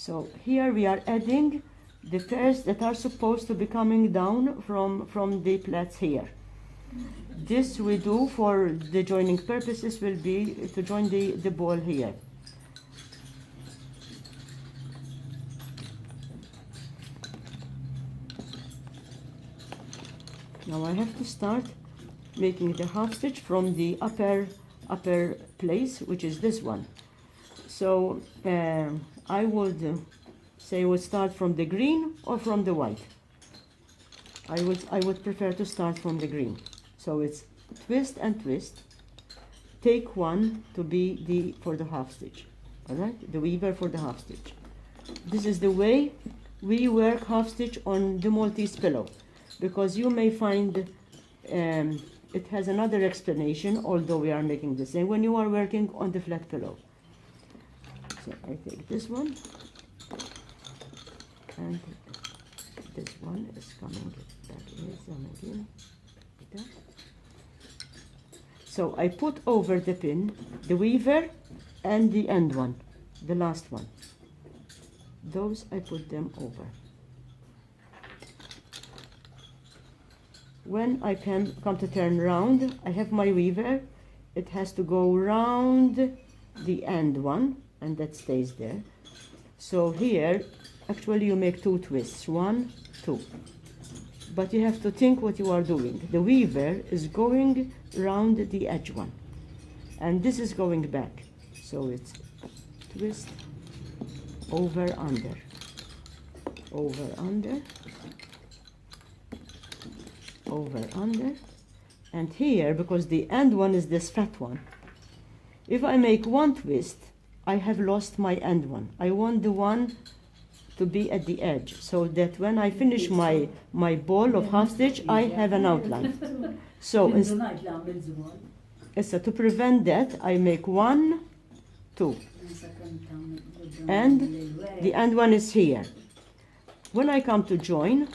So here we are adding the pairs that are supposed to be coming down from the plaits here. This we do for the joining purposes will be to join the ball here. Now I have to start making the half stitch from the upper place, which is this one. So I would say we'll start from the green or from the white. I would prefer to start from the green. So it's twist and twist. Take one to be for the half stitch. All right, the weaver for the half stitch. This is the way we work half stitch on the Maltese pillow, because you may find it has another explanation, although we are making the same when you are working on the flat pillow. So I take this one, and this one is coming back again, like that. So I put over the pin the weaver and the end one, the last one. Those I put them over. When I come to turn round, I have my weaver. It has to go round the end one, and that stays there. So here, actually you make 2 twists, 1, 2. But you have to think what you are doing. The weaver is going round the edge one, and this is going back. So it's twist, over, under, over, under, over, under. And here, because the end one is this fat one, if I make 1 twist, I have lost my end one. I want the one to be at the edge, so that when I finish my ball of half stitch, I have an outline. So to prevent that, I make 1, 2, and the end one is here. When I come to join,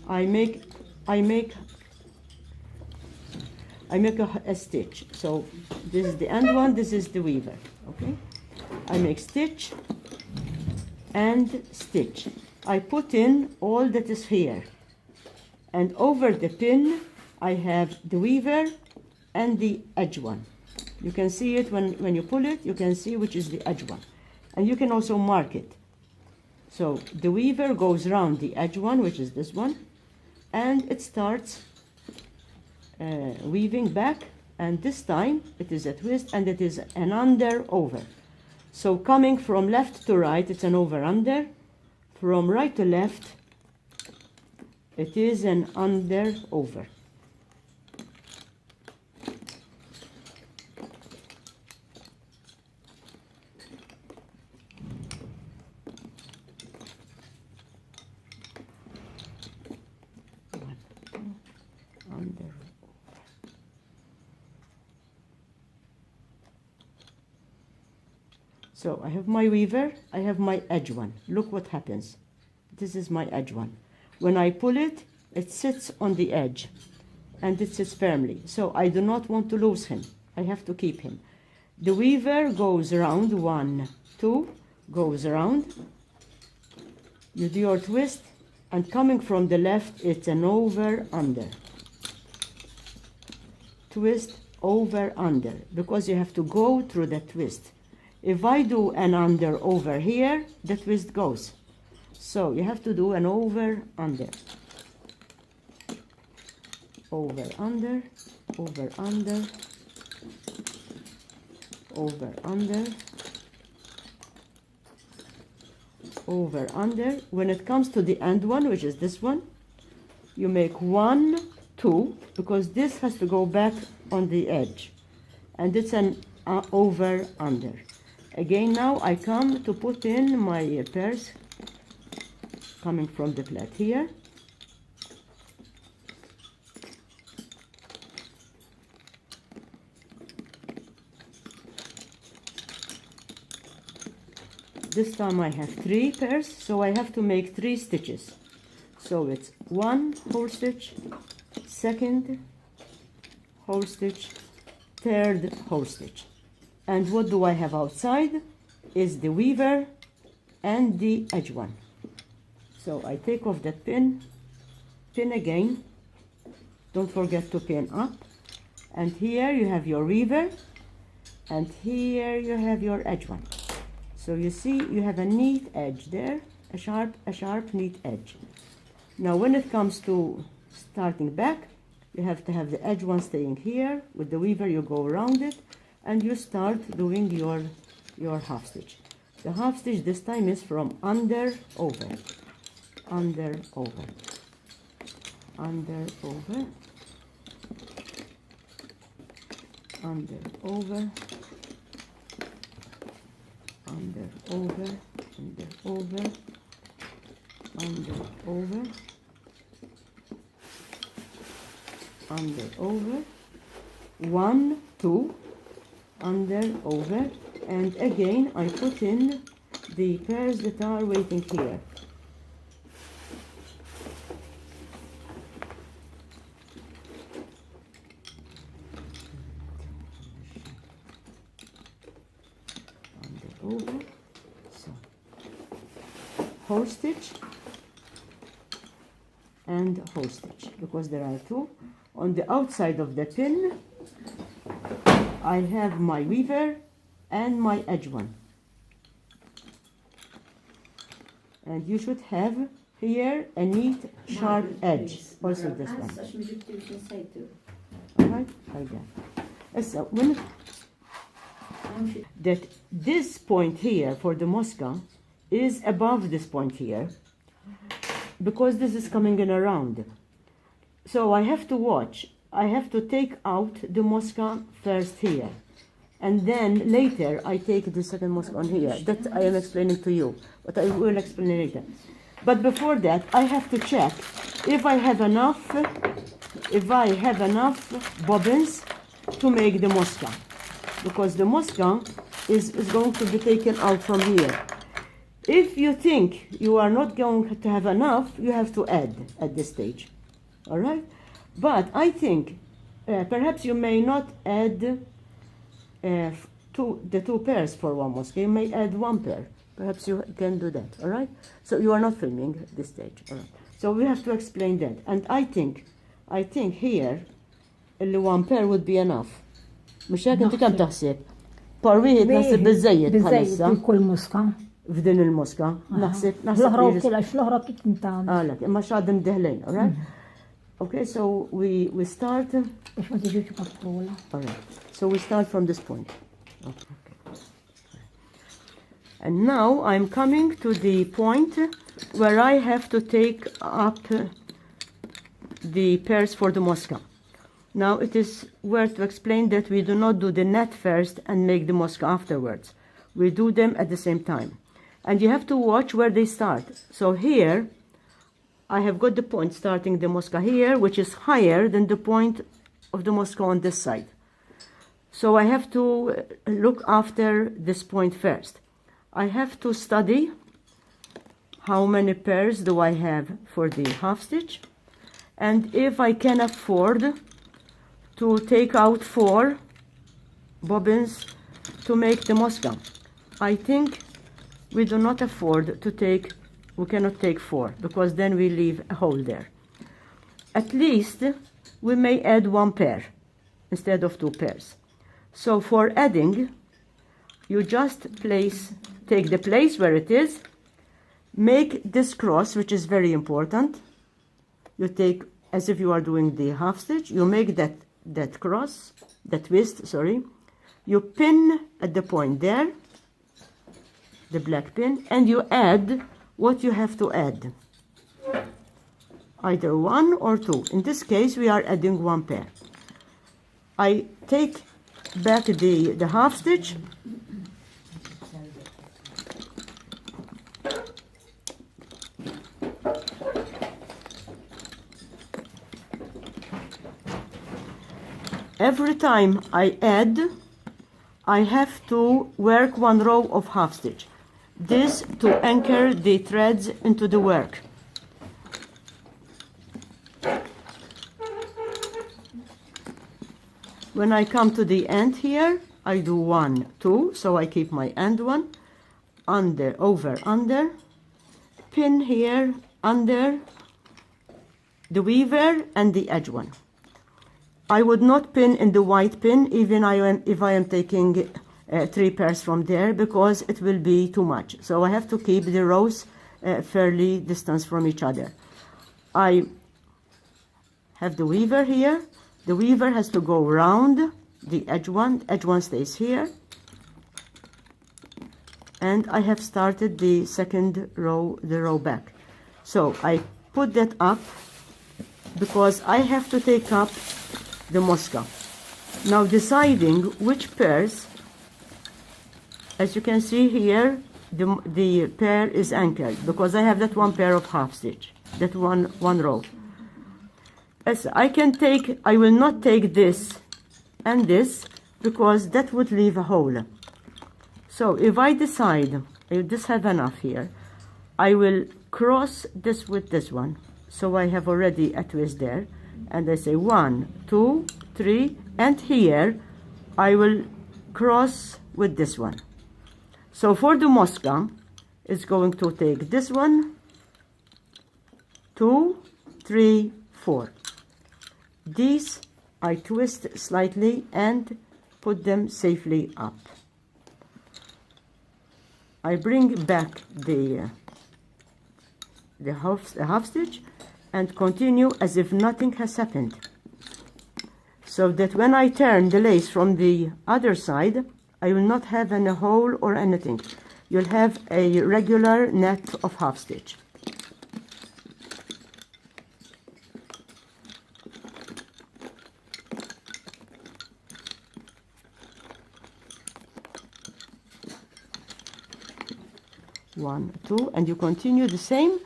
I make a stitch. So this is the end one, this is the weaver, okay? I make stitch and stitch. I put in all that is here, and over the pin I have the weaver and the edge one. You can see it when you pull it, you can see which is the edge one, and you can also mark it. So the weaver goes around the edge one, which is this one, and it starts weaving back, and this time it is a twist and it is an under over. So coming from left to right, it's an over under. From right to left, it is an under over. Under. So I have my weaver, I have my edge one. Look what happens. This is my edge one. When I pull it, it sits on the edge, and it sits firmly. So I do not want to lose him. I have to keep him. The weaver goes around, 1, 2, goes around. You do your twist, and coming from the left, it's an over, under. Twist, over, under, because you have to go through the twist. If I do an under over here, the twist goes. So you have to do an over, under. Over, under, over, under, over, under, over, under. When it comes to the end one, which is this one, you make 1, 2, because this has to go back on the edge, and it's an over, under. Again, now I come to put in my pairs coming from the plait here. This time I have 3 pairs, so I have to make 3 stitches. So it's 1 whole stitch, 2nd whole stitch, third hose stitch. And what do I have outside is the weaver and the edge one. So I take off that pin again, don't forget to pin up, and here you have your weaver, and here you have your edge one. So you see you have a neat edge there, a sharp neat edge. Now when it comes to starting back, you have to have the edge one staying here. With the weaver you go around it and you start doing your half stitch. The half stitch this time is from under, over, under, over, under, over, under, over, under, over, under, over, under, over, under, over, 1, 2, under, over, and again I put in the pairs that are waiting here. Under, over, so hose stitch and hose stitch, because there are two. On the outside of the pin I have my weaver and my edge one, and you should have here a neat sharp edge, also this one. Alright, like that. So when that this point here for the mosca is above this point here, because this is coming in around. So I have to watch. I have to take out the mosca first here, and then later I take the second mosca on here. That I am explaining to you, but I will explain later. But before that, I have to check if I have enough bobbins to make the mosca, because the mosca is going to be taken out from here. If you think you are not going to have enough, you have to add at this stage. All right? But I think perhaps you may not add the two pairs for one mosca. You may add one pair. Perhaps you can do that. All right? So you are not filming at this stage. All right? So we have to explain that. And I think here only one pair would be enough. مش هيك انت كم تحسب؟ بار وحيد نحسب بالزيت هلسا بكل مسكة بدن المسكة نحسب الهرب طلعش الهرب تتنتان لك ما شاد مدهلين. All right? Okay, so we start. إيش ما تجيش مقطولة. All right. So we start from this point. Okay. And now I'm coming to the point where I have to take up the pairs for the mosca. Now it is worth to explain that we do not do the net first and make the mosca afterwards. We do them at the same time. And you have to watch where they start. So here, I have got the point starting the mosca here, which is higher than the point of the mosca on this side. So I have to look after this point first. I have to study how many pairs do I have for the half stitch, and if I can afford to take out 4 bobbins to make the mosca. I think we do not afford to take, we cannot take 4, because then we leave a hole there. At least we may add 1 pair instead of 2 pairs. So for adding, you just take the place where it is, make this cross, which is very important. You take, as if you are doing the half stitch, you make that cross, that twist, sorry. You pin at the point there, the black pin, and you add what you have to add. Either 1 or 2. In this case, we are adding 1 pair. I take back the half stitch, every time I add, I have to work 1 row of half stitch. This to anchor the threads into the work. When I come to the end here, I do 1, 2, so I keep my end one, under, over, under, pin here, under the weaver and the edge one. I would not pin in the white pin even if I am taking 3 pairs from there, because it will be too much. So I have to keep the rows fairly distance from each other. I have the weaver here. The weaver has to go round the edge one stays here. And I have started the second row, the row back. So I put that up because I have to take up the mosca. Now deciding which pairs, as you can see here, the pair is anchored because I have that 1 pair of half stitch, that one row. As I will not take this and this because that would leave a hole. So if I decide, I just have enough here, I will cross this with this one. So I have already a twist there. And I say 1, 2, 3, and here I will cross with this one. So for the mosca, it's going to take this one, 2, 3, 4. These I twist slightly and put them safely up. I bring back the half stitch and continue as if nothing has happened, so that when I turn the lace from the other side, I will not have any hole or anything. You'll have a regular net of half stitch. One, two, and you continue the same.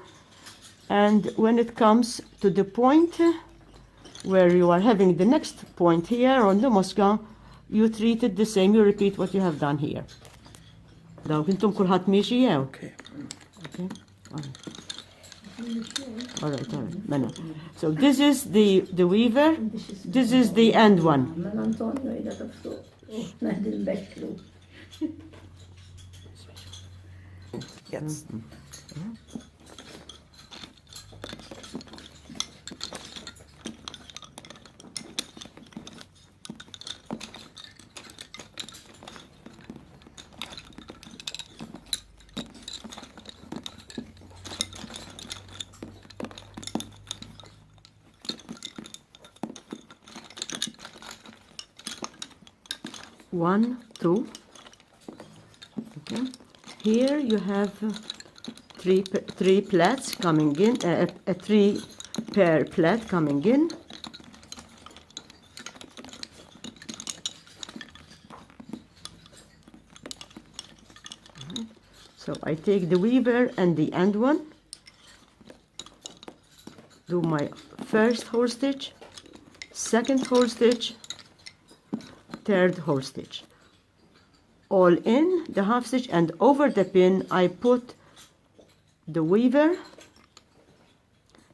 And when it comes to the point where you are having the next point here on the mosca, you treat it the same, you repeat what you have done here. Dawk intom kulħadd miexi jew? Okay. All right. Mela. So this is the weaver, this is the end one. Yes. One, two. Okay. Here you have three plaits coming in, a 3 pair plait coming in. So I take the weaver and the end one, do my first hole stitch, second hole stitch, third hole stitch, all in the half stitch, and over the pin I put the weaver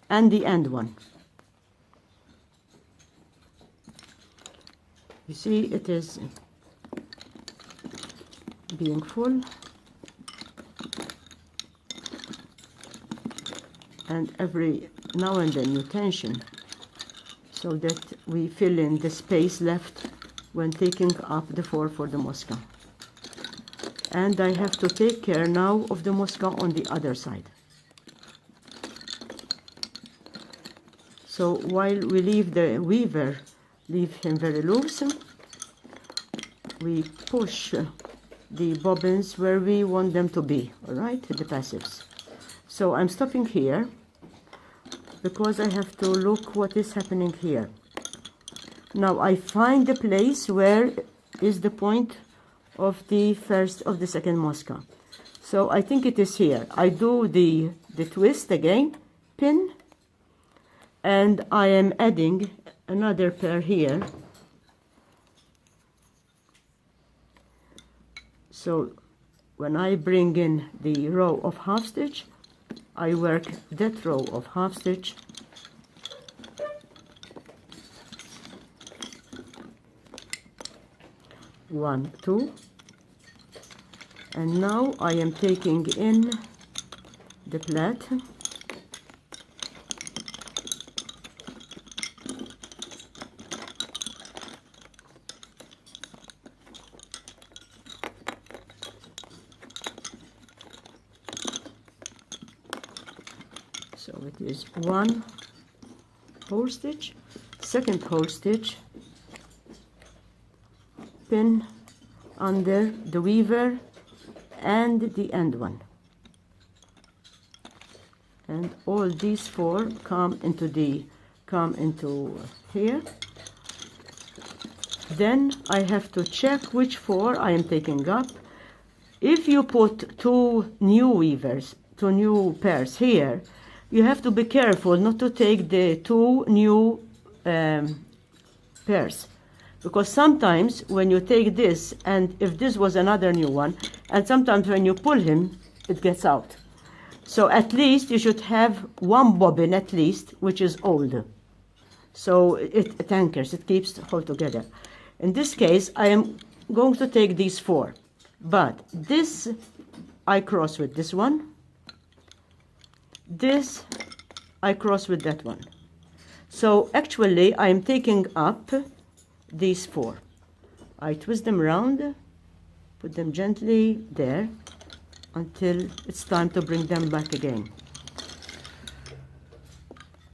and the end one. You see it is being full, and every now and then you tension so that we fill in the space left when taking up the 4 for the mosca. And I have to take care now of the mosca on the other side. So while we leave the weaver, leave him very loose, we push the bobbins where we want them to be, all right, the passives. So I'm stopping here because I have to look what is happening here. Now I find the place where is the point of the second mosca. So I think it is here. I do the twist again, pin, and I am adding another pair here. So when I bring in the row of half stitch, I work that row of half stitch 1, 2, and now I am taking in the plait. So it is 1 hole stitch, second hole stitch, pin under the weaver and the end one, and all these 4 come into here. Then I have to check which 4 I am taking up. If you put 2 new weavers, 2 new pairs here, you have to be careful not to take the 2 new pairs, because sometimes when you take this, and if this was another new one, and sometimes when you pull him, it gets out. So at least you should have 1 bobbin at least, which is old. So it anchors, it keeps the whole together. In this case, I am going to take these 4, but this I cross with this one. This I cross with that one. So actually I am taking up these 4. I twist them around, put them gently there until it's time to bring them back again.